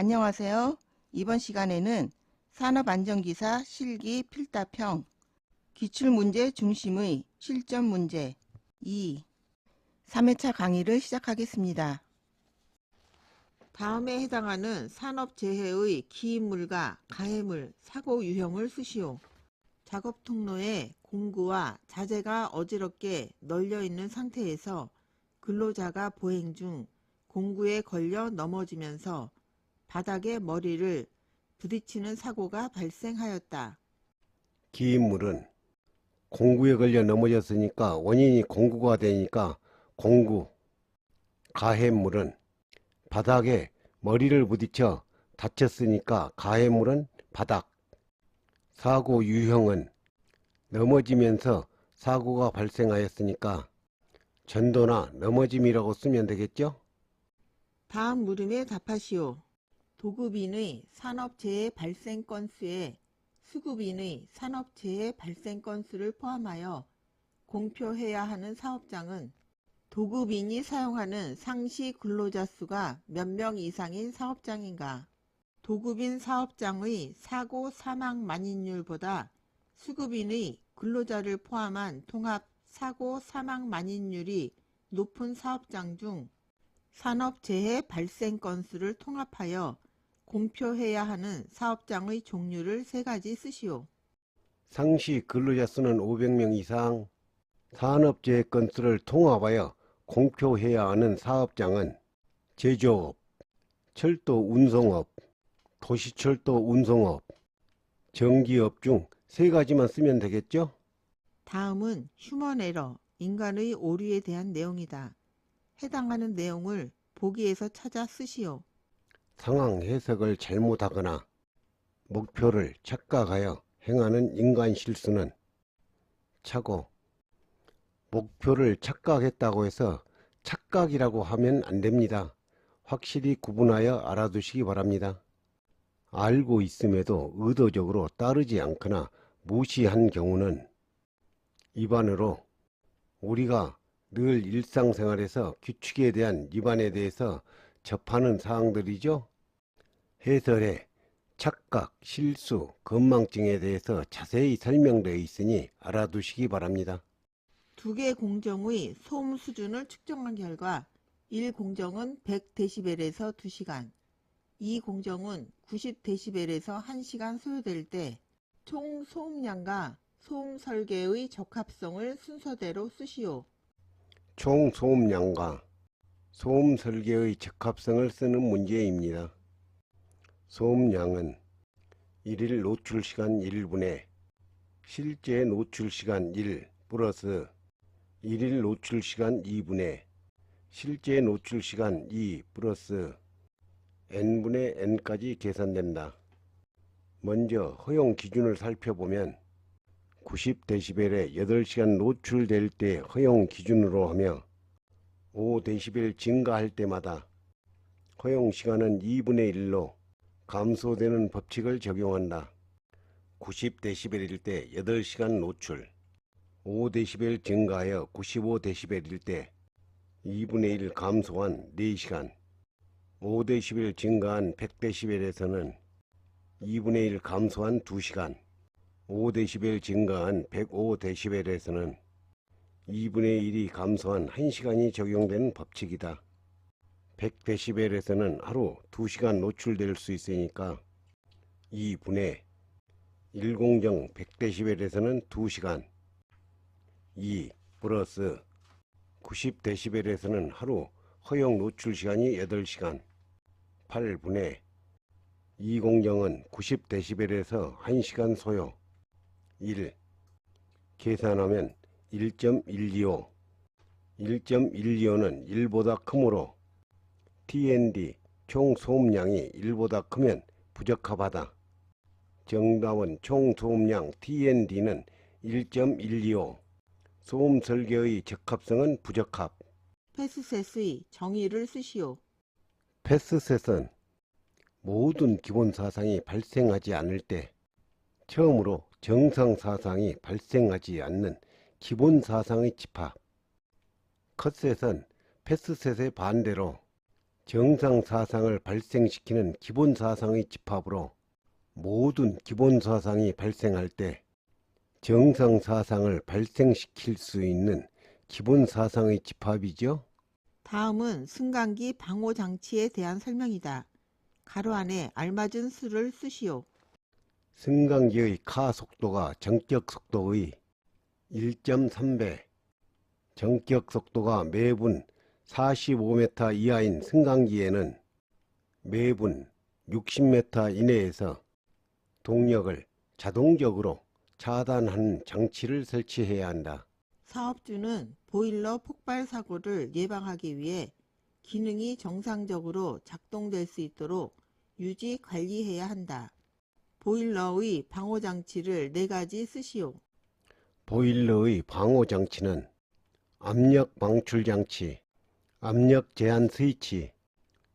안녕하세요. 이번 시간에는 산업안전기사 실기 필답형 기출문제 중심의 실전문제 2, 3회차 강의를 시작하겠습니다. 다음에 해당하는 산업재해의 기인물과 가해물, 사고 유형을 쓰시오. 작업 통로에 공구와 자재가 어지럽게 널려있는 상태에서 근로자가 보행 중 공구에 걸려 넘어지면서 바닥에 머리를 부딪히는 사고가 발생하였다. 기인물은 공구에 걸려 넘어졌으니까 원인이 공구가 되니까 공구. 가해물은 바닥에 머리를 부딪혀 다쳤으니까 가해물은 바닥. 사고 유형은 넘어지면서 사고가 발생하였으니까 전도나 넘어짐이라고 쓰면 되겠죠? 다음 물음에 답하시오. 도급인의 산업재해 발생 건수에 수급인의 산업재해 발생 건수를 포함하여 공표해야 하는 사업장은 도급인이 사용하는 상시 근로자 수가 몇 명 이상인 사업장인가? 도급인 사업장의 사고 사망 만인율보다 수급인의 근로자를 포함한 통합 사고 사망 만인율이 높은 사업장 중 산업재해 발생 건수를 통합하여 공표해야 하는 사업장의 종류를 3가지 쓰시오. 상시 근로자 수는 500명 이상, 산업재해 건수를 통합하여 공표해야 하는 사업장은 제조업, 철도 운송업, 도시철도 운송업, 전기업 중 3가지만 쓰면 되겠죠? 다음은 휴먼 에러, 인간의 오류에 대한 내용이다. 해당하는 내용을 보기에서 찾아 쓰시오. 상황 해석을 잘못하거나 목표를 착각하여 행하는 인간 실수는 차고, 목표를 착각했다고 해서 착각이라고 하면 안 됩니다. 확실히 구분하여 알아두시기 바랍니다. 알고 있음에도 의도적으로 따르지 않거나 무시한 경우는 위반으로 우리가 늘 일상생활에서 규칙에 대한 위반에 대해서 접하는 사항들이죠. 해설에 착각, 실수, 건망증에 대해서 자세히 설명되어 있으니 알아두시기 바랍니다. 2개 공정의 소음 수준을 측정한 결과 1 공정은 100dB에서 2시간, 2 공정은 90dB에서 1시간 소요될 때 총 소음량과 소음 설계의 적합성을 순서대로 쓰시오. 총 소음량과 소음 설계의 적합성을 쓰는 문제입니다. 소음량은 1일 노출시간 1분에 실제 노출시간 1 플러스 1일 노출시간 2분에 실제 노출시간 2 플러스 n분의 n까지 계산된다. 먼저 허용 기준을 살펴보면 90dB에 8시간 노출될 때 허용 기준으로 하며 5dB 증가할 때마다 허용 시간은 2분의 1로 감소되는 법칙을 적용한다. 90dB일 때 8시간 노출, 5dB 증가하여 95dB일 때 2분의 1 감소한 4시간, 5dB 증가한 100dB에서는 2분의 1 감소한 2시간, 5dB 증가한 105dB에서는 2분의 1이 감소한 1시간이 적용되는 법칙이다. 100dB에서는 하루 2시간 노출될 수 있으니까 2분의 1공정 100dB에서는 2시간, 2 플러스 90dB에서는 하루 허용 노출 시간이 8시간, 8분의 2공정은 90dB에서 1시간 소요, 1 계산하면 1.125, 1.125는 1보다 크므로 TND 총 소음량이 1보다 크면 부적합하다. 정답은 총 소음량 TND는 1.125, 소음 설계의 적합성은 부적합. 패스셋의 정의를 쓰시오. 패스셋은 모든 기본 사상이 발생하지 않을 때 처음으로 정상 사상이 발생하지 않는 기본 사상의 집합. 컷셋은 패스셋의 반대로 정상 사상을 발생시키는 기본 사상의 집합으로 모든 기본 사상이 발생할 때 정상 사상을 발생시킬 수 있는 기본 사상의 집합이죠. 다음은 승강기 방호 장치에 대한 설명이다. 가로 안에 알맞은 수를 쓰시오. 승강기의 카 속도가 전격 속도의 1.3배, 전격 속도가 매분 45m 이하인 승강기에는 매분 60m 이내에서 동력을 자동적으로 차단하는 장치를 설치해야 한다. 사업주는 보일러 폭발 사고를 예방하기 위해 기능이 정상적으로 작동될 수 있도록 유지 관리해야 한다. 보일러의 방호 장치를 4가지 쓰시오. 보일러의 방호 장치는 압력 방출 장치, 압력 제한 스위치,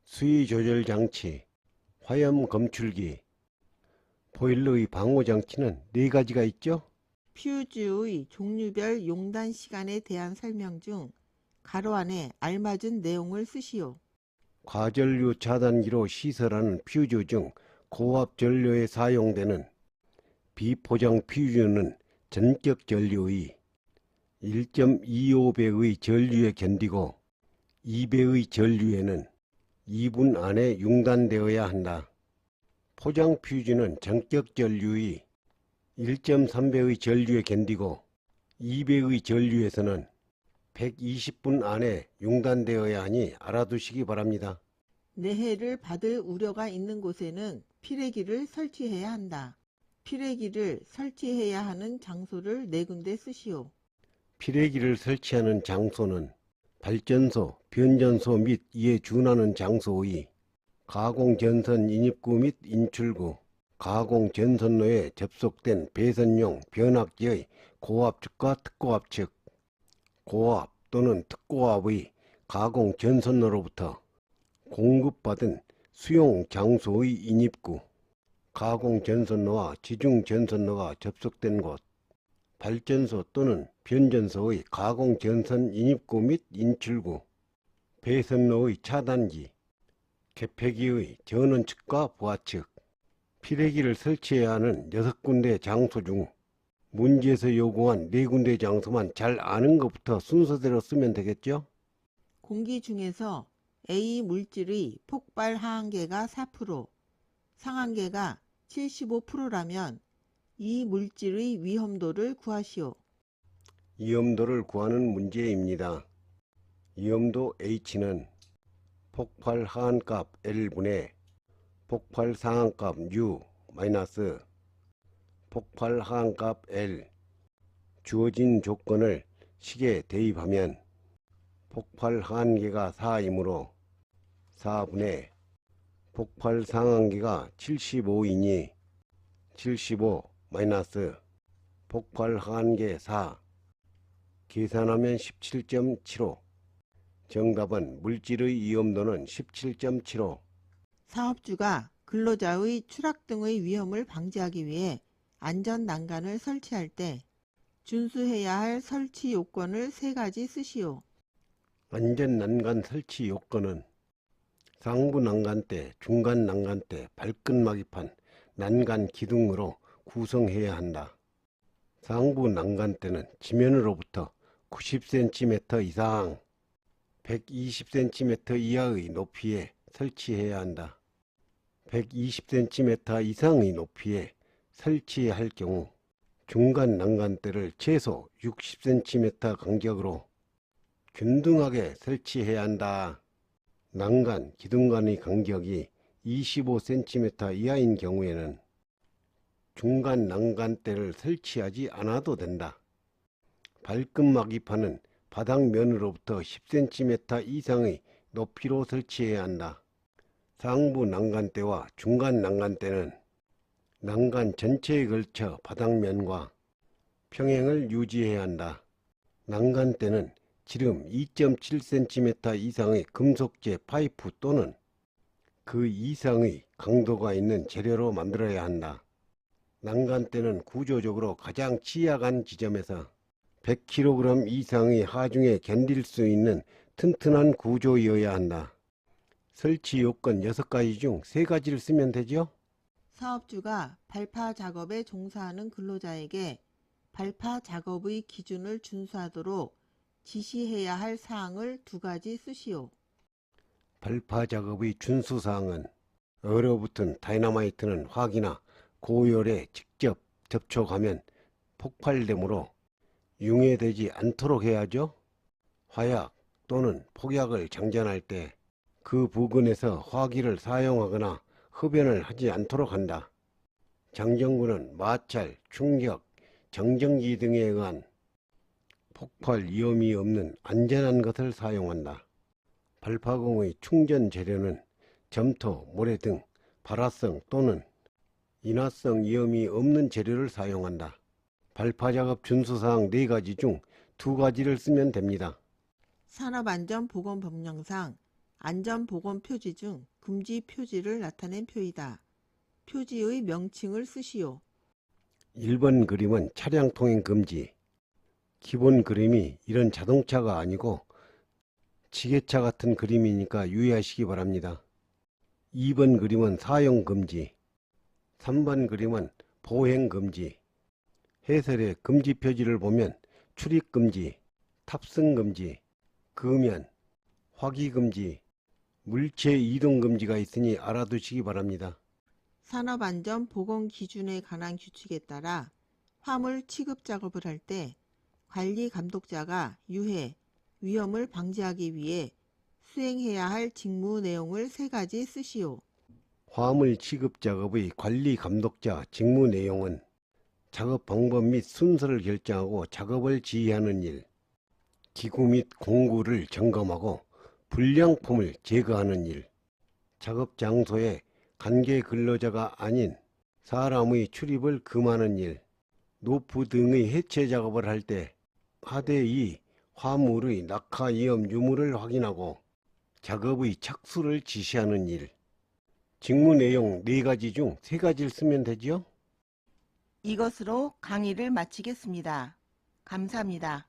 수위 조절 장치, 화염 검출기. 보일러의 방호 장치는 4가지가 있죠. 퓨즈의 종류별 용단 시간에 대한 설명 중 가로 안에 알맞은 내용을 쓰시오. 과전류 차단기로 시설하는 퓨즈 중 고압 전류에 사용되는 비포장 퓨즈는 전격 전류의 1.25배의 전류에 견디고 2배의 전류에는 2분 안에 융단되어야 한다. 포장 퓨즈는 전격 전류의 1.3배의 전류에 견디고 2배의 전류에서는 120분 안에 융단되어야 하니 알아두시기 바랍니다. 내해를 받을 우려가 있는 곳에는 피레기를 설치해야 한다. 피레기를 설치해야 하는 장소를 4군데 쓰시오. 피레기를 설치하는 장소는 발전소, 변전소 및 이에 준하는 장소의 가공전선 인입구 및 인출구, 가공전선로에 접속된 배선용 변압기의 고압측과 특고압측, 고압 또는 특고압의 가공전선로로부터 공급받은 수용 장소의 인입구, 가공전선로와 지중전선로가 접속된 곳, 발전소 또는 변전소의 가공전선 인입구 및 인출구, 배선로의 차단기, 개폐기의 전원측과 부하측. 피레기를 설치해야 하는 6군데 장소 중 문제에서 요구한 4군데 장소만 잘 아는 것부터 순서대로 쓰면 되겠죠? 공기 중에서 A 물질의 폭발 하한계가 4%, 상한계가 75%라면 이 물질의 위험도를 구하시오. 위험도를 구하는 문제입니다. 위험도 H는 폭발 하한값 L분의 폭발 상한값 U 마이너스 폭발 하한값 L. 주어진 조건을 식에 대입하면 폭발 하한계가 4이므로 4분의 폭발 상한계가 75이니 75 마이너스 폭발 하한계 4. 계산하면 17.75. 정답은 물질의 위험도는 17.75. 사업주가 근로자의 추락 등의 위험을 방지하기 위해 안전 난간을 설치할 때 준수해야 할 설치 요건을 3가지 쓰시오. 안전 난간 설치 요건은 상부 난간대, 중간 난간대, 발끝막이판, 난간 기둥으로 구성해야 한다. 상부 난간대는 지면으로부터 90cm 이상, 120cm 이하의 높이에 설치해야 한다. 120cm 이상의 높이에 설치할 경우 중간 난간대를 최소 60cm 간격으로 균등하게 설치해야 한다. 난간, 기둥 간의 간격이 25cm 이하인 경우에는 중간 난간대를 설치하지 않아도 된다. 발끝막이판은 바닥면으로부터 10cm 이상의 높이로 설치해야 한다. 상부 난간대와 중간 난간대는 난간 전체에 걸쳐 바닥면과 평행을 유지해야 한다. 난간대는 지름 2.7cm 이상의 금속재 파이프 또는 그 이상의 강도가 있는 재료로 만들어야 한다. 난간대는 구조적으로 가장 취약한 지점에서 100kg 이상의 하중에 견딜 수 있는 튼튼한 구조이어야 한다. 설치 요건 6가지 중 3가지를 쓰면 되죠? 사업주가 발파 작업에 종사하는 근로자에게 발파 작업의 기준을 준수하도록 지시해야 할 사항을 2가지 쓰시오. 발파 작업의 준수사항은 얼어붙은 다이너마이트는 화기나 고열에 직접 접촉하면 폭발되므로 융해되지 않도록 해야죠. 화약 또는 폭약을 장전할 때 그 부근에서 화기를 사용하거나 흡연을 하지 않도록 한다. 장전구는 마찰, 충격, 정전기 등에 의한 폭발 위험이 없는 안전한 것을 사용한다. 발파공의 충전 재료는 점토, 모래 등 발화성 또는 인화성 위험이 없는 재료를 사용한다. 발파작업 준수사항 4가지 중 2가지를 쓰면 됩니다. 산업안전보건법령상 안전보건표지 중 금지 표지를 나타낸 표이다. 표지의 명칭을 쓰시오. 1번 그림은 차량 통행 금지. 기본 그림이 이런 자동차가 아니고 지게차 같은 그림이니까 유의하시기 바랍니다. 2번 그림은 사용 금지. 3번 그림은 보행 금지. 해설의 금지 표지를 보면 출입 금지, 탑승 금지, 금연, 화기 금지, 물체 이동 금지가 있으니 알아두시기 바랍니다. 산업안전보건기준에 관한 규칙에 따라 화물 취급 작업을 할 때 관리 감독자가 유해, 위험을 방지하기 위해 수행해야 할 직무 내용을 3가지 쓰시오. 화물 취급 작업의 관리 감독자 직무 내용은 작업 방법 및 순서를 결정하고 작업을 지휘하는 일, 기구 및 공구를 점검하고 불량품을 제거하는 일, 작업 장소에 관계 근로자가 아닌 사람의 출입을 금하는 일, 노프 등의 해체 작업을 할 때 하대의 화물의 낙하 위험 유무를 확인하고 작업의 착수를 지시하는 일. 직무 내용 4가지 중 3가지를 쓰면 되지요? 이것으로 강의를 마치겠습니다. 감사합니다.